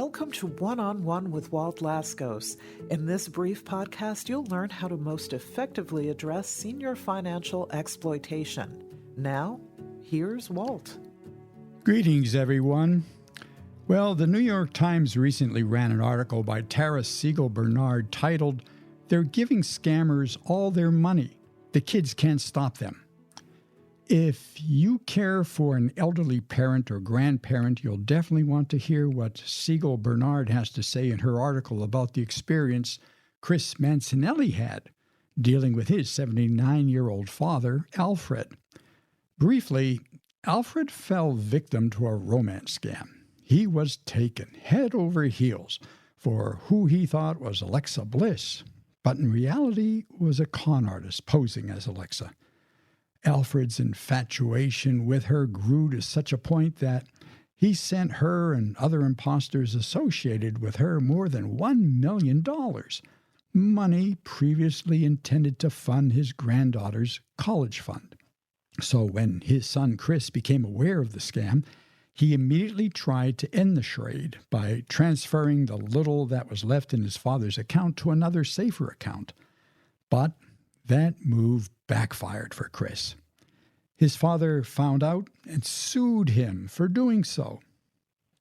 Welcome to One-on-One with Walt Lascos. In this brief podcast, you'll learn how to most effectively address senior financial exploitation. Now, here's Walt. Greetings, everyone. Well, the New York Times recently ran an article by Tara Siegel Bernard titled, "They're Giving Scammers All Their Money. The Kids Can't Stop Them." If you care for an elderly parent or grandparent, you'll definitely want to hear what Siegel Bernard has to say in her article about the experience Chris Mancinelli had dealing with his 79-year-old father, Alfred. Briefly, Alfred fell victim to a romance scam. He was taken head over heels for who he thought was Alexa Bliss, but in reality was a con artist posing as Alexa. Alfred's infatuation with her grew to such a point that he sent her and other imposters associated with her more than $1 million, money previously intended to fund his granddaughter's college fund. So when his son Chris became aware of the scam, he immediately tried to end the charade by transferring the little that was left in his father's account to another safer account. But that move backfired for Chris. His father found out and sued him for doing so.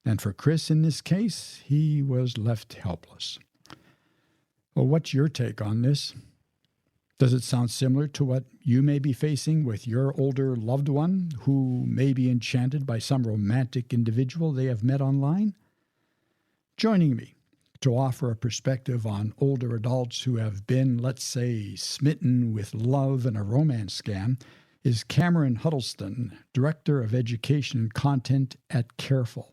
And for Chris in this case, he was left helpless. Well, what's your take on this? Does it sound similar to what you may be facing with your older loved one who may be enchanted by some romantic individual they have met online? Joining me to offer a perspective on older adults who have been, let's say, smitten with love and a romance scam is Cameron Huddleston, Director of Education and Content at Carefull.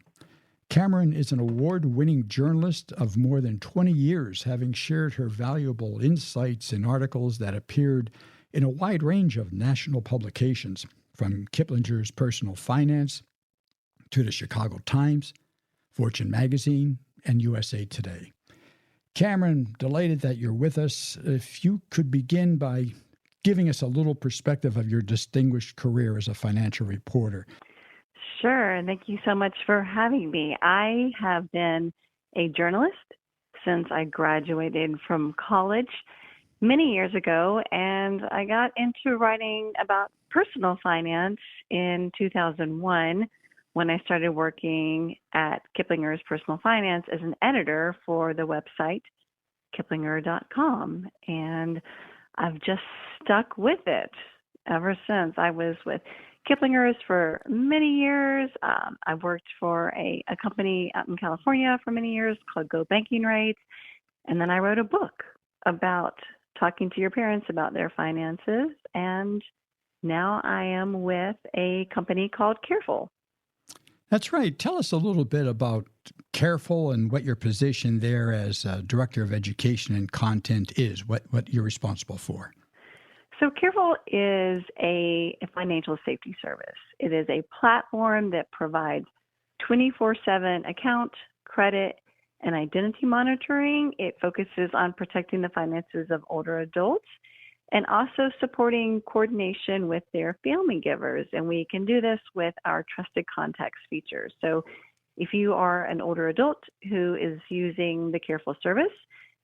Cameron is an award-winning journalist of more than 20 years, having shared her valuable insights in articles that appeared in a wide range of national publications, from Kiplinger's Personal Finance to the Chicago Times, Fortune Magazine, and USA Today. Cameron, delighted that you're with us. If you could begin by giving us a little perspective of your distinguished career as a financial reporter. Sure, and thank you so much for having me. I have been a journalist since I graduated from college many years ago, and I got into writing about personal finance in 2001 when I started working at Kiplinger's Personal Finance as an editor for the website Kiplinger.com. And I've just stuck with it ever since. I was with Kiplinger's for many years. I worked for a company out in California for many years called Go Banking Rates. And then I wrote a book about talking to your parents about their finances. And now I am with a company called Carefull. That's right. Tell us a little bit about Carefull and what your position there as Director of Education and Content is, what you're responsible for. So Carefull is a financial safety service. It is a platform that provides 24/7 account, credit, and identity monitoring. It focuses on protecting the finances of older adults and also supporting coordination with their family givers. And we can do this with our Trusted Contacts feature. So if you are an older adult who is using the Carefull service,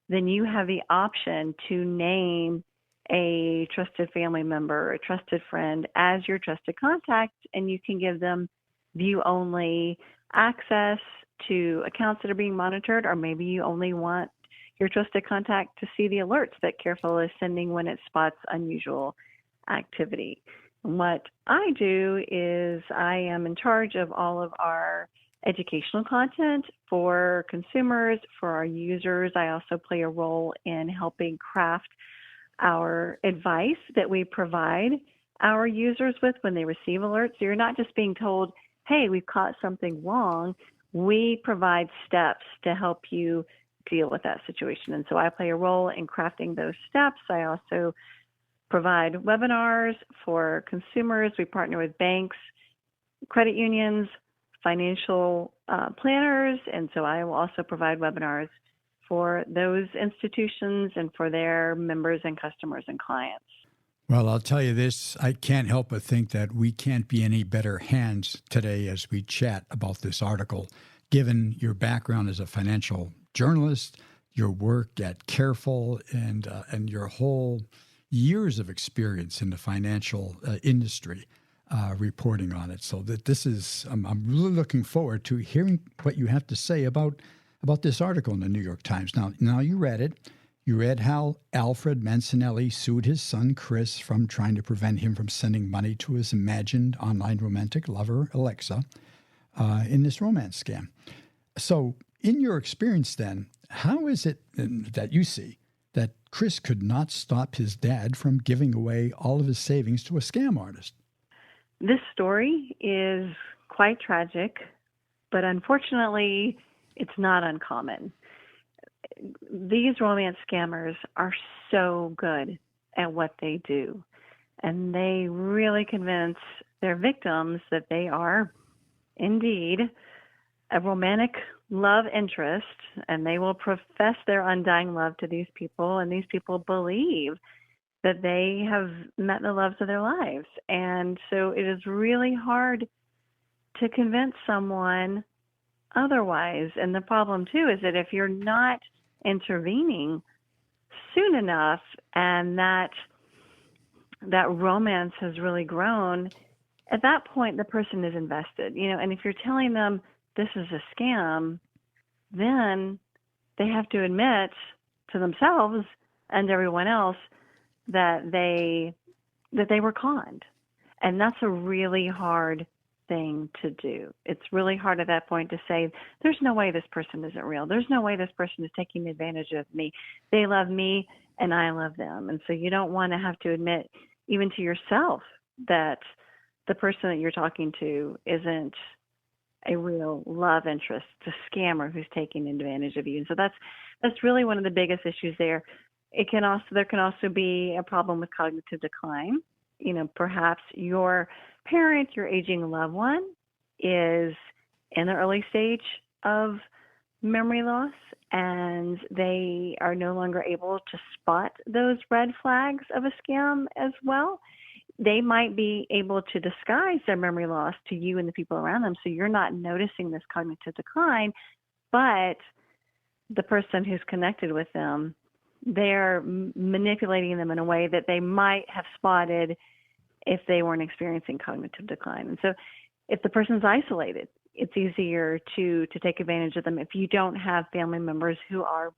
then you have the option to name a trusted family member, a trusted friend as your trusted contact, and you can give them view-only access to accounts that are being monitored, or maybe you only want your trusted contact to see the alerts that Carefull is sending when it spots unusual activity. And what I do is I am in charge of all of our educational content for consumers, for our users. I also play a role in helping craft our advice that we provide our users with when they receive alerts. So you're not just being told, hey, we've caught something wrong. We provide steps to help you deal with that situation. And so I play a role in crafting those steps. I also provide webinars for consumers. We partner with banks, credit unions, financial planners, and so I will also provide webinars for those institutions and for their members and customers and clients. Well, I'll tell you this, I can't help but think that we can't be any better hands today as we chat about this article. given your background as a financial journalist, your work at Carefull, and your whole years of experience in the financial industry, reporting on it. So that this is, I'm really looking forward to hearing what you have to say about this article in the New York Times. Now you read it. You read how Alfred Mancinelli sued his son Chris from trying to prevent him from sending money to his imagined online romantic lover, Alexa, in this romance scam. So in your experience then, how is it that you see that Chris could not stop his dad from giving away all of his savings to a scam artist? This story is quite tragic, but unfortunately, it's not uncommon. These romance scammers are so good at what they do, and they really convince their victims that they are indeed a romantic love interest, and they will profess their undying love to these people, and these people believe that they have met the loves of their lives. And so it is really hard to convince someone otherwise. And the problem, too, is that if you're not intervening soon enough and that romance has really grown, at that point, the person is invested. And if you're telling them this is a scam, then they have to admit to themselves and everyone else that they were conned. And that's a really hard thing to do. It's really hard at that point to say, there's no way this person isn't real. There's no way this person is taking advantage of me. They love me and I love them. And so you don't want to have to admit even to yourself that the person that you're talking to isn't a real love interest, it's a scammer who's taking advantage of you. And so that's really one of the biggest issues there. There can also be a problem with cognitive decline. Perhaps your parent, your aging loved one, is in the early stage of memory loss, and they are no longer able to spot those red flags of a scam as well. They might be able to disguise their memory loss to you and the people around them, so you're not noticing this cognitive decline, but the person who's connected with them, they're manipulating them in a way that they might have spotted if they weren't experiencing cognitive decline. And so if the person's isolated, it's easier to take advantage of them if you don't have family members who are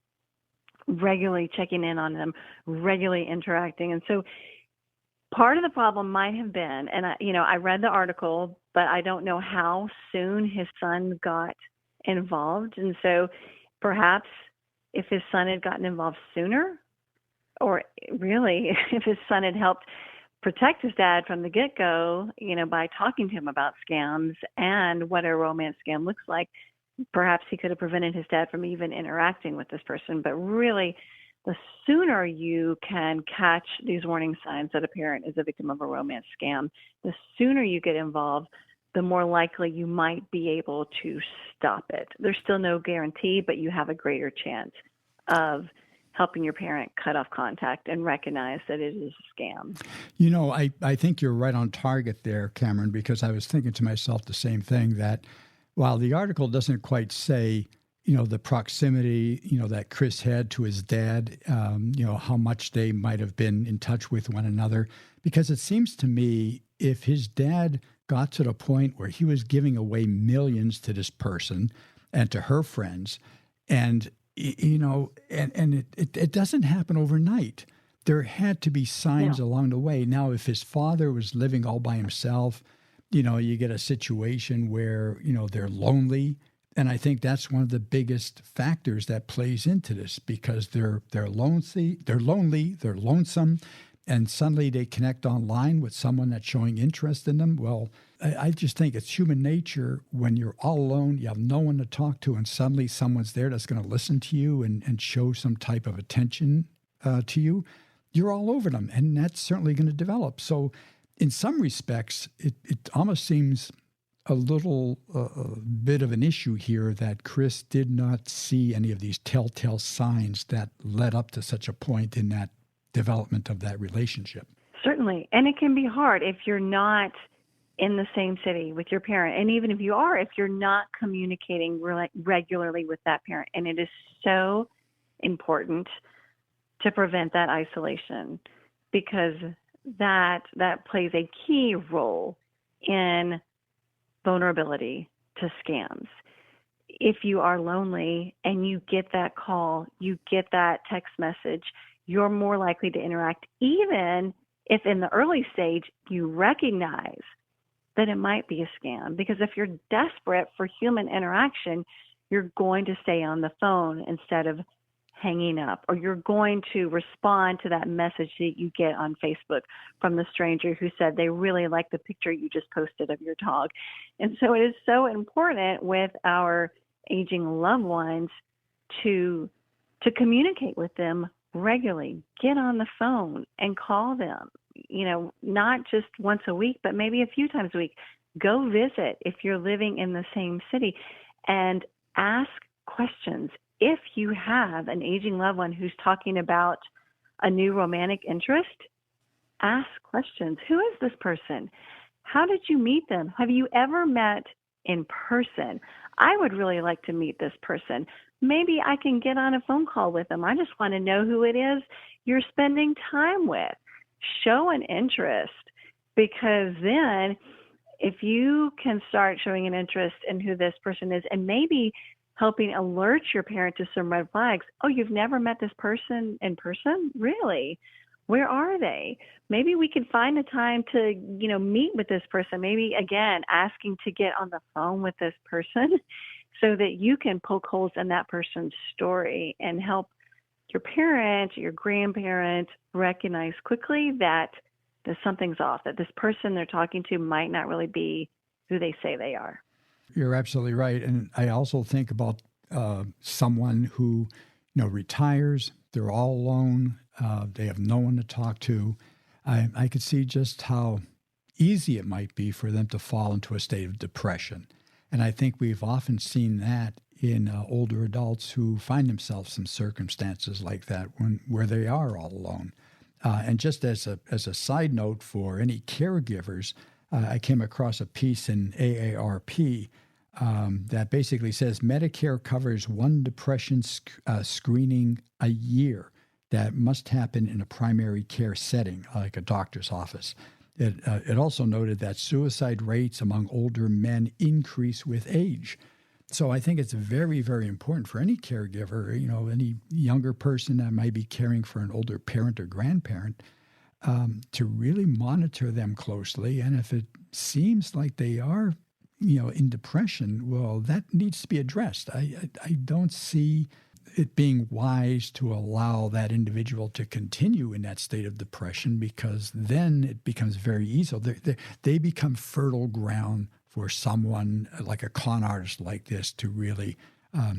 regularly checking in on them, regularly interacting. And so part of the problem might have been, and I read the article, but I don't know how soon his son got involved. And so perhaps if his son had gotten involved sooner, or really if his son had helped protect his dad from the get-go, by talking to him about scams and what a romance scam looks like, perhaps he could have prevented his dad from even interacting with this person. But really, the sooner you can catch these warning signs that a parent is a victim of a romance scam, the sooner you get involved, the more likely you might be able to stop it. There's still no guarantee, but you have a greater chance of helping your parent cut off contact and recognize that it is a scam. I think you're right on target there, Cameron, because I was thinking to myself the same thing, that while the article doesn't quite say, the proximity, that Chris had to his dad, how much they might have been in touch with one another, because it seems to me if his dad got to the point where he was giving away millions to this person and to her friends, and it doesn't happen overnight. There had to be signs along the way. Now, if his father was living all by himself, you get a situation where, they're lonely. And I think that's one of the biggest factors that plays into this, because they're lonely, they're lonesome, and suddenly they connect online with someone that's showing interest in them. Well, I just think it's human nature when you're all alone, you have no one to talk to, and suddenly someone's there that's going to listen to you and show some type of attention to you. You're all over them, and that's certainly going to develop. So in some respects, it almost seems a little bit of an issue here that Chris did not see any of these telltale signs that led up to such a point in that development of that relationship. Certainly. And it can be hard if you're not in the same city with your parent. And even if you're not communicating regularly with that parent. And it is so important to prevent that isolation, because that plays a key role in vulnerability to scams. If you are lonely and you get that call, you get that text message, you're more likely to interact, even if in the early stage you recognize that it might be a scam. Because if you're desperate for human interaction, you're going to stay on the phone instead of hanging up, or you're going to respond to that message that you get on Facebook from the stranger who said they really like the picture you just posted of your dog. And so it is so important with our aging loved ones to communicate with them regularly. Get on the phone and call them, not just once a week, but maybe a few times a week. Go visit if you're living in the same city, and ask questions. If you have an aging loved one who's talking about a new romantic interest, ask questions. Who is this person? How did you meet them? Have you ever met in person? I would really like to meet this person. Maybe I can get on a phone call with them. I just want to know who it is you're spending time with. Show an interest, because then if you can start showing an interest in who this person is, and maybe helping alert your parent to some red flags. Oh, you've never met this person in person? Really? Where are they? Maybe we could find a time to, meet with this person. Maybe, again, asking to get on the phone with this person so that you can poke holes in that person's story and help your parent, your grandparent recognize quickly that something's off, that this person they're talking to might not really be who they say they are. You're absolutely right. And I also think about someone who, retires, they're all alone, they have no one to talk to. I could see just how easy it might be for them to fall into a state of depression. And I think we've often seen that in older adults who find themselves in circumstances like that where they are all alone. And just as a side note for any caregivers, I came across a piece in AARP that basically says Medicare covers one depression screening a year that must happen in a primary care setting, like a doctor's office. It also noted that suicide rates among older men increase with age. So I think it's very, very important for any caregiver, any younger person that might be caring for an older parent or grandparent, to really monitor them closely. And if it seems like they are, in depression, well, that needs to be addressed. I don't see it being wise to allow that individual to continue in that state of depression, because then it becomes very easy. They become fertile ground for someone like a con artist like this to really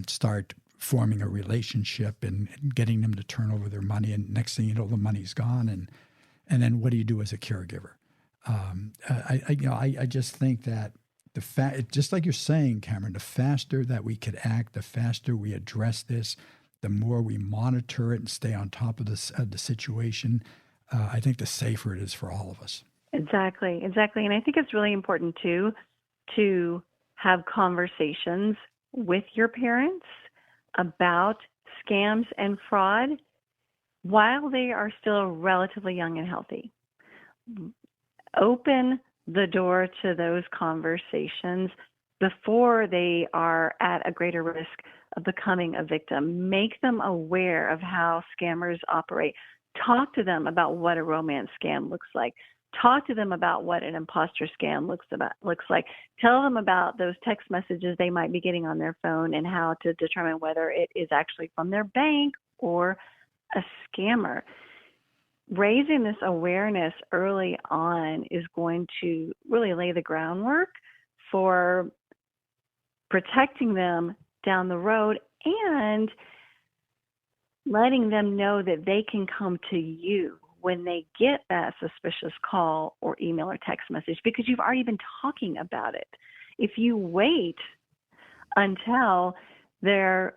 start forming a relationship and getting them to turn over their money. And next thing you know, the money's gone. And then what do you do as a caregiver? I just think that just like you're saying, Cameron, the faster that we could act, the faster we address this, the more we monitor it and stay on top of the situation, I think the safer it is for all of us. Exactly. And I think it's really important, too, to have conversations with your parents about scams and fraud while they are still relatively young and healthy. Open the door to those conversations before they are at a greater risk of becoming a victim. Make them aware of how scammers operate. Talk to them about what a romance scam looks like. Talk to them about what an imposter scam looks like. Tell them about those text messages they might be getting on their phone and how to determine whether it is actually from their bank or a scammer. Raising this awareness early on is going to really lay the groundwork for protecting them down the road and letting them know that they can come to you when they get that suspicious call or email or text message, because you've already been talking about it. If you wait until they're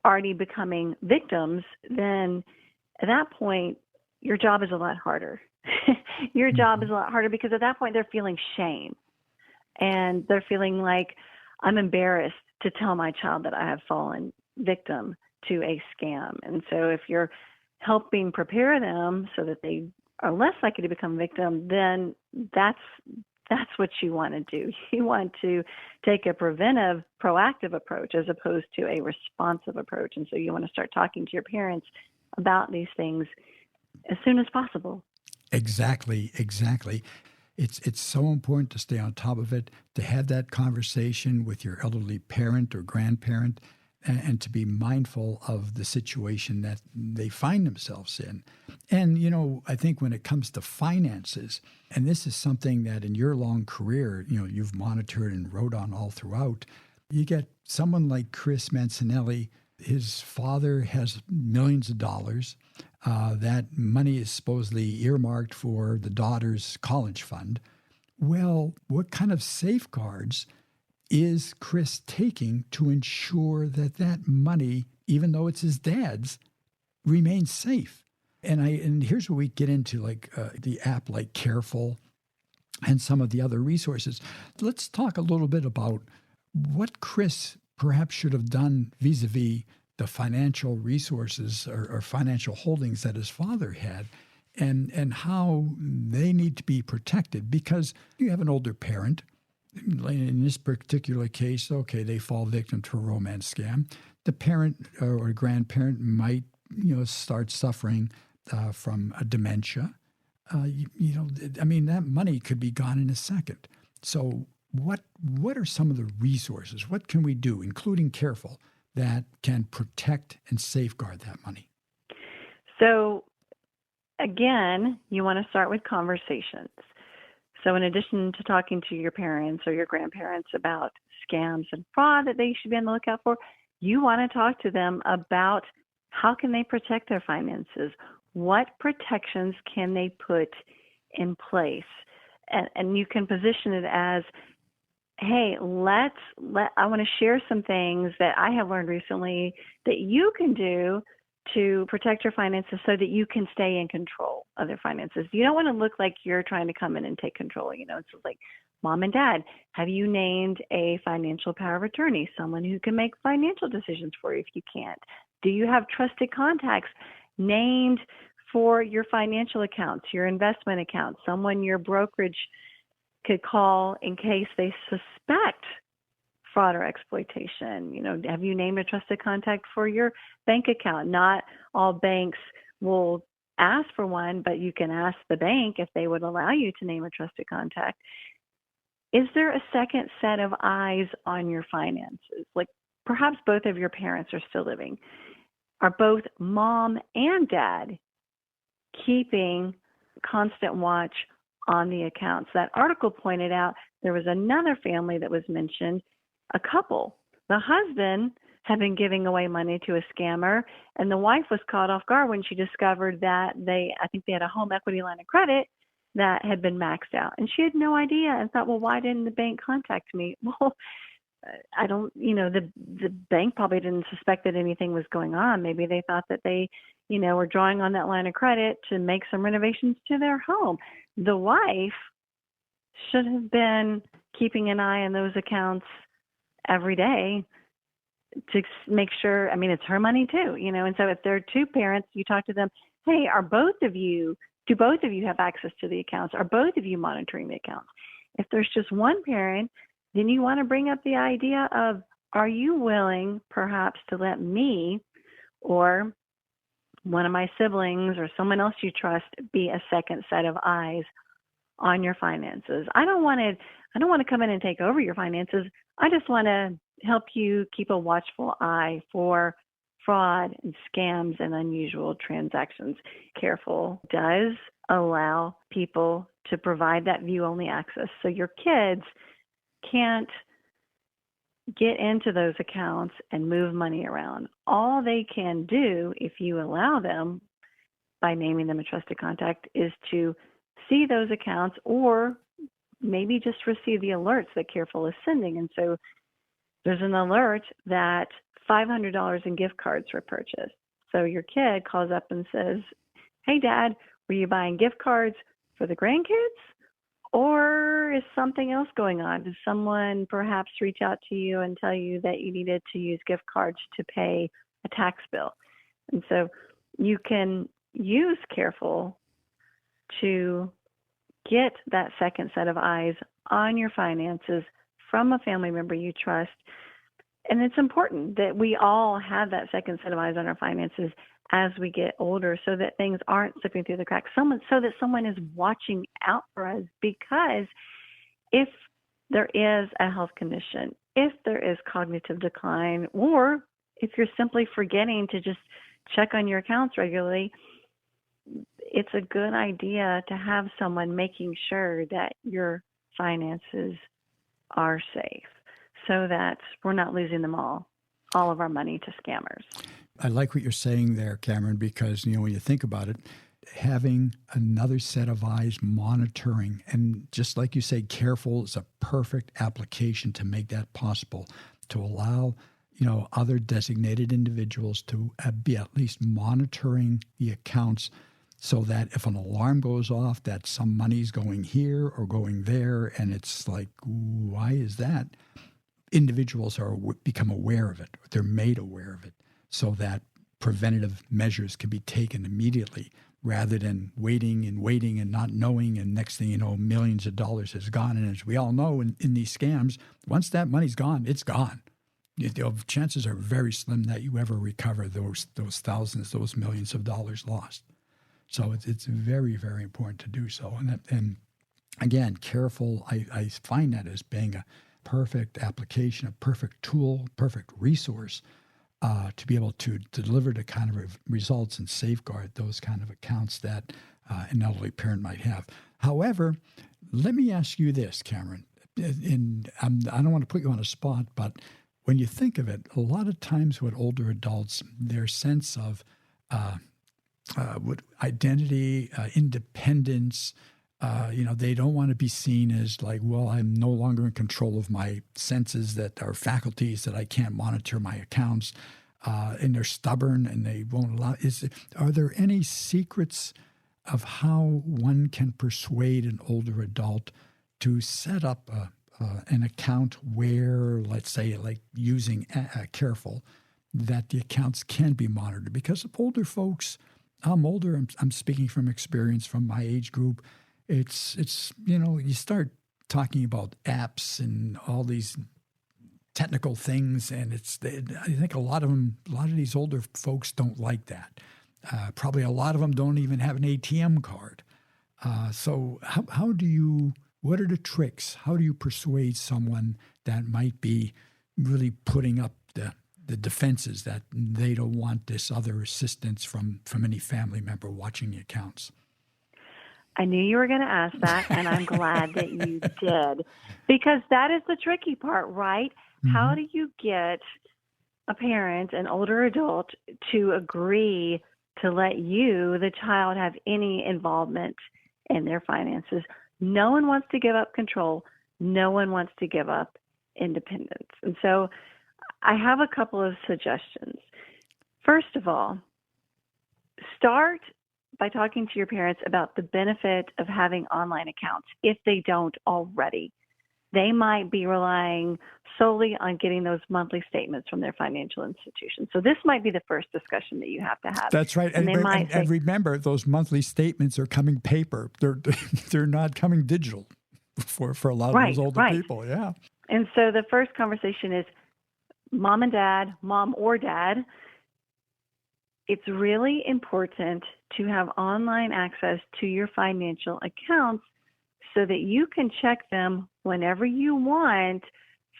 already becoming victims, then at that point, your job is a lot harder. Your job is a lot harder because at that point they're feeling shame. And they're feeling like, I'm embarrassed to tell my child that I have fallen victim to a scam. And so if you're helping prepare them so that they are less likely to become a victim, then that's what you want to do. You want to take a preventive, proactive approach as opposed to a responsive approach. And so you want to start talking to your parents about these things as soon as possible. Exactly. It's so important to stay on top of it, to have that conversation with your elderly parent or grandparent, and to be mindful of the situation that they find themselves in. And, I think when it comes to finances, and this is something that in your long career, you've monitored and wrote on all throughout, you get someone like Chris Mancinelli. His father has millions of dollars. That money is supposedly earmarked for the daughter's college fund. Well, what kind of safeguards is Chris taking to ensure that money, even though it's his dad's, remains safe? And here's where we get into the app like Carefull and some of the other resources. Let's talk a little bit about what Chris perhaps should have done vis-a-vis the financial resources or financial holdings that his father had, and how they need to be protected, because you have an older parent. In this particular case, okay, they fall victim to a romance scam. The parent or grandparent might, start suffering from a dementia. That money could be gone in a second. So what are some of the resources? What can we do, including Carefull, that can protect and safeguard that money? So again, you want to start with conversations. So in addition to talking to your parents or your grandparents about scams and fraud that they should be on the lookout for, you want to talk to them about how can they protect their finances? What protections can they put in place? And you can position it as, hey, I want to share some things that I have learned recently that you can do to protect your finances so that you can stay in control of their finances. You don't want to look like you're trying to come in and take control. It's like, Mom and Dad, have you named a financial power of attorney, someone who can make financial decisions for you if you can't? Do you have trusted contacts named for your financial accounts, your investment accounts, someone your brokerage could call in case they suspect fraud or exploitation? Have you named a trusted contact for your bank account? Not all banks will ask for one, but you can ask the bank if they would allow you to name a trusted contact. Is there a second set of eyes on your finances? Like perhaps both of your parents are still living. Are both mom and dad keeping constant watch on the accounts? That article pointed out there was another family that was mentioned, a couple. The husband had been giving away money to a scammer, and the wife was caught off guard when she discovered that I think they had a home equity line of credit that had been maxed out. And she had no idea and thought, well, why didn't the bank contact me? Well, I don't, the bank probably didn't suspect that anything was going on. Maybe they thought that they, were drawing on that line of credit to make some renovations to their home. The wife should have been keeping an eye on those accounts every day to make sure, it's her money too, and so if there are two parents, you talk to them, hey, do both of you have access to the accounts? Are both of you monitoring the accounts? If there's just one parent, then you want to bring up the idea of, are you willing perhaps to let me or one of my siblings or someone else you trust be a second set of eyes on your finances? I don't want to come in and take over your finances. I just want to help you keep a watchful eye for fraud and scams and unusual transactions. Carefull does allow people to provide that view-only access. So your kids can't get into those accounts and move money around. All they can do, if you allow them, by naming them a trusted contact, is to see those accounts or maybe just receive the alerts that Carefull is sending. And so there's an alert that $500 in gift cards were purchased. So your kid calls up and says, hey, Dad, were you buying gift cards for the grandkids Or is something else going on? Does someone perhaps reach out to you and tell you that you needed to use gift cards to pay a tax bill? And so you can use Carefull to get that second set of eyes on your finances from a family member you trust. And it's important that we all have that second set of eyes on our finances as we get older, so that things aren't slipping through the cracks, so that someone is watching out for us. Because if there is a health condition, if there is cognitive decline, or if you're simply forgetting to just check on your accounts regularly, it's a good idea to have someone making sure that your finances are safe, so that we're not losing them all of our money to scammers. I like what you're saying there, Cameron, because, when you think about it, having another set of eyes monitoring, and just like you say, Carefull is a perfect application to make that possible, to allow, other designated individuals to be at least monitoring the accounts, so that if an alarm goes off that some money's going here or going there, and it's like, why is that? Individuals become aware of it. They're made aware of it, so that preventative measures can be taken immediately, rather than waiting and not knowing. And next thing you know, millions of dollars has gone. And as we all know, in these scams, once that money's gone, it's gone. Chances are very slim that you ever recover those thousands, those millions of dollars lost. So it's very, very important to do so. And again, Carefull, I find that as being a perfect application, a perfect tool, perfect resource to be able to deliver the kind of results and safeguard those kind of accounts that an elderly parent might have. However, let me ask you this, Cameron, and I don't want to put you on a spot, but when you think of it, a lot of times with older adults, their sense of identity, independence, they don't want to be seen as like, well, I'm no longer in control of my senses, that are faculties, that I can't monitor my accounts, and they're stubborn and they won't allow. Are there any secrets of how one can persuade an older adult to set up an account where, let's say, like using Carefull, that the accounts can be monitored? Because of older folks, I'm older, I'm speaking from experience from my age group. It's you start talking about apps and all these technical things, and I think a lot of these older folks don't like that. Probably a lot of them don't even have an ATM card. So what are the tricks? How do you persuade someone that might be really putting up the defenses that they don't want this other assistance from any family member watching the accounts? I knew you were going to ask that, and I'm glad that you did, because that is the tricky part, right? Mm-hmm. How do you get a parent, an older adult, to agree to let you, the child, have any involvement in their finances? No one wants to give up control. No one wants to give up independence. And so I have a couple of suggestions. First of all, start by talking to your parents about the benefit of having online accounts if they don't already. They might be relying solely on getting those monthly statements from their financial institution. So this might be the first discussion that you have to have. That's right. And remember, those monthly statements are coming paper. They're not coming digital for a lot of those older people. Yeah. And so the first conversation is, mom or dad, it's really important to have online access to your financial accounts so that you can check them whenever you want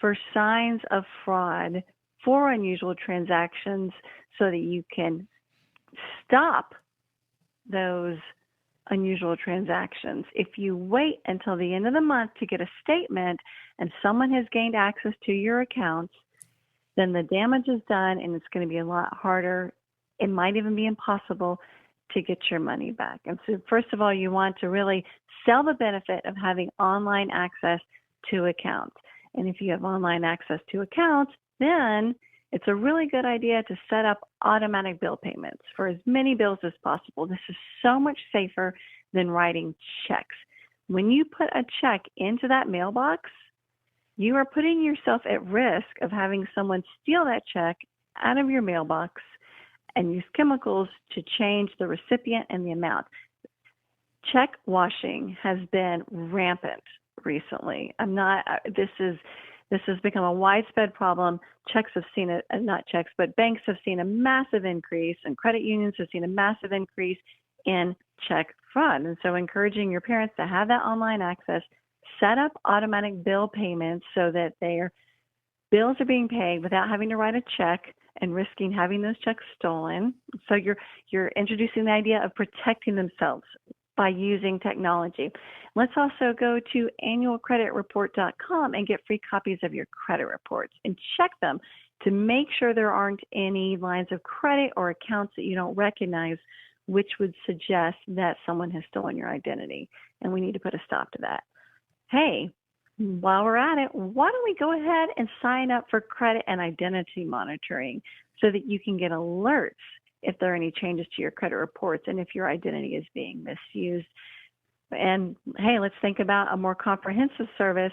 for signs of fraud, for unusual transactions, so that you can stop those unusual transactions. If you wait until the end of the month to get a statement and someone has gained access to your accounts, then the damage is done and it's going to be a lot harder. It might even be impossible to get your money back. And so first of all, you want to really sell the benefit of having online access to accounts. And if you have online access to accounts, then it's a really good idea to set up automatic bill payments for as many bills as possible. This is so much safer than writing checks. When you put a check into that mailbox, you are putting yourself at risk of having someone steal that check out of your mailbox and use chemicals to change the recipient and the amount. Check washing has been rampant recently. This has become a widespread problem. Checks have seen it, not checks, but banks have seen a massive increase, and credit unions have seen a massive increase in check fraud. And so encouraging your parents to have that online access, set up automatic bill payments so that their bills are being paid without having to write a check and risking having those checks stolen. So you're introducing the idea of protecting themselves by using technology. Let's also go to annualcreditreport.com and get free copies of your credit reports and check them to make sure there aren't any lines of credit or accounts that you don't recognize, which would suggest that someone has stolen your identity. And we need to put a stop to that. Hey, while we're at it, why don't we go ahead and sign up for credit and identity monitoring so that you can get alerts if there are any changes to your credit reports and if your identity is being misused. And hey, let's think about a more comprehensive service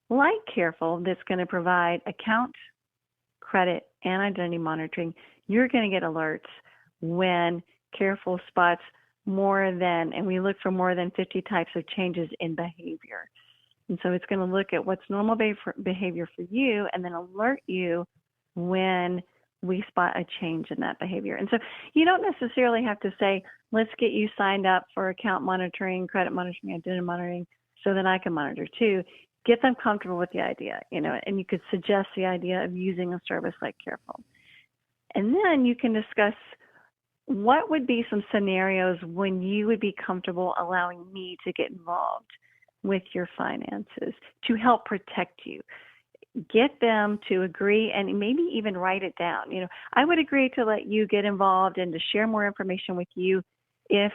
like Carefull that's going to provide account, credit, and identity monitoring. You're going to get alerts when Carefull spots and we look for more than 50 types of changes in behavior. And so it's going to look at what's normal behavior for you and then alert you when we spot a change in that behavior. And so you don't necessarily have to say, let's get you signed up for account monitoring, credit monitoring, identity monitoring, so that I can monitor too. Get them comfortable with the idea, and you could suggest the idea of using a service like Carefull. And then you can discuss what would be some scenarios when you would be comfortable allowing me to get involved with your finances to help protect you. Get them to agree and maybe even write it down. I would agree to let you get involved and to share more information with you if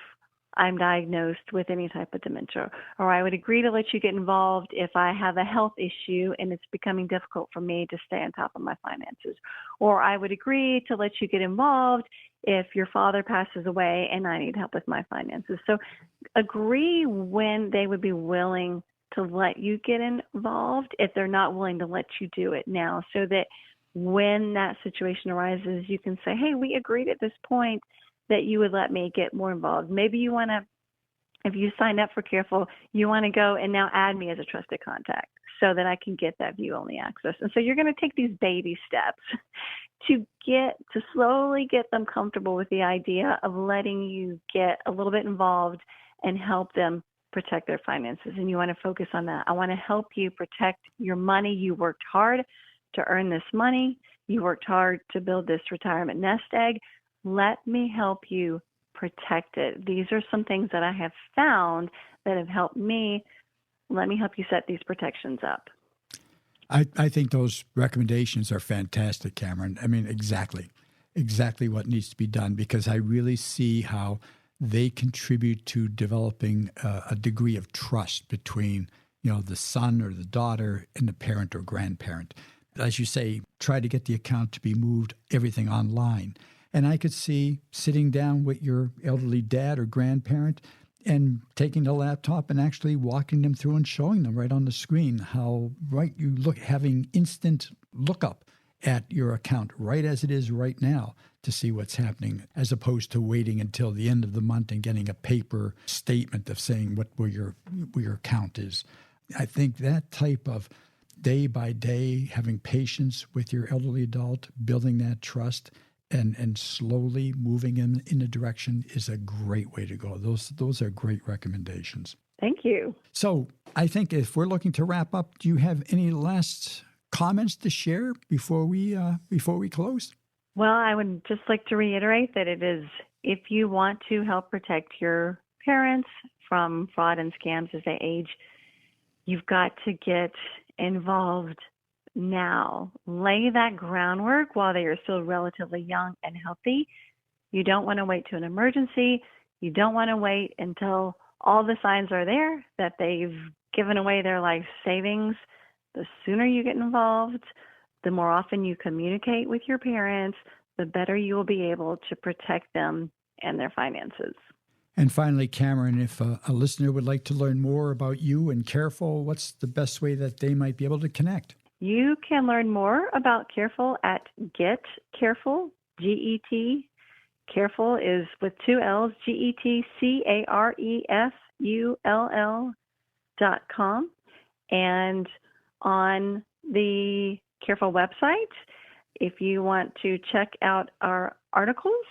I'm diagnosed with any type of dementia, or I would agree to let you get involved if I have a health issue and it's becoming difficult for me to stay on top of my finances, or I would agree to let you get involved if your father passes away and I need help with my finances. So agree when they would be willing to let you get involved if they're not willing to let you do it now, so that when that situation arises, you can say, hey, we agreed at this point that you would let me get more involved. Maybe you want to, if you sign up for Carefull, you want to go and now add me as a trusted contact so that I can get that view-only access. And so you're going to take these baby steps to slowly get them comfortable with the idea of letting you get a little bit involved and help them protect their finances. And you want to focus on that. I want to help you protect your money. You worked hard to earn this money. You worked hard to build this retirement nest egg. Let me help you protect it. These are some things that I have found that have helped me. Let me help you set these protections up. I think those recommendations are fantastic, Cameron. I mean, exactly what needs to be done, because I really see how they contribute to developing a degree of trust between, the son or the daughter and the parent or grandparent. As you say, try to get the account to be moved, everything online. And I could see sitting down with your elderly dad or grandparent and taking the laptop and actually walking them through and showing them right on the screen how right you look, having instant lookup at your account right as it is right now to see what's happening, as opposed to waiting until the end of the month and getting a paper statement of saying where your account is. I think that type of day by day, having patience with your elderly adult, building that trust, and slowly moving in a direction is a great way to go. Those are great recommendations. Thank you. So I think if we're looking to wrap up, do you have any last comments to share before we close? Well, I would just like to reiterate that it is, if you want to help protect your parents from fraud and scams as they age, you've got to get involved now. Lay that groundwork while they are still relatively young and healthy. You don't want to wait to an emergency. You don't want to wait until all the signs are there that they've given away their life savings. The sooner you get involved, the more often you communicate with your parents, the better you will be able to protect them and their finances. And finally, Cameron, if a listener would like to learn more about you and Carefull, what's the best way that they might be able to connect? You can learn more about Carefull at Get Carefull, G-E-T. Carefull is with 2 L's, GetCarefull.com. And on the Carefull website, if you want to check out our articles,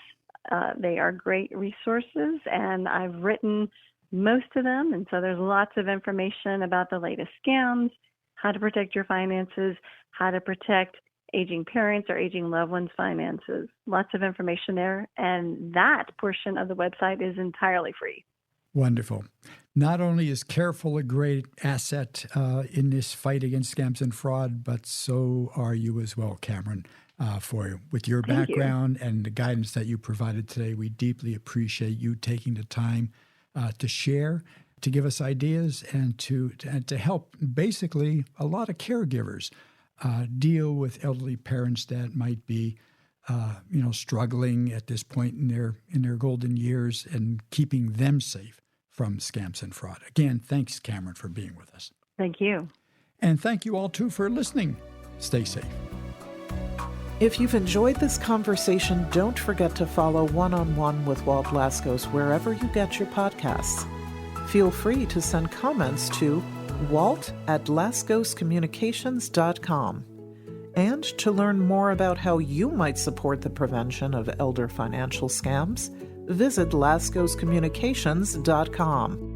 they are great resources, and I've written most of them. And so there's lots of information about the latest scams, how to protect your finances, how to protect aging parents or aging loved ones' finances. Lots of information there. And that portion of the website is entirely free. Wonderful. Not only is Carefull a great asset in this fight against scams and fraud, but so are you as well, Cameron. With your background and the guidance that you provided today, we deeply appreciate you taking the time to share, to give us ideas, and to help basically a lot of caregivers deal with elderly parents that might be struggling at this point in their golden years, and keeping them safe from scams and fraud. Again, thanks, Cameron, for being with us. Thank you. And thank you all, too, for listening. Stay safe. If you've enjoyed this conversation, don't forget to follow One-on-One with Walt Laskos wherever you get your podcasts. Feel free to send comments to walt@laskoscommunications.com. And to learn more about how you might support the prevention of elder financial scams, visit laskoscommunications.com.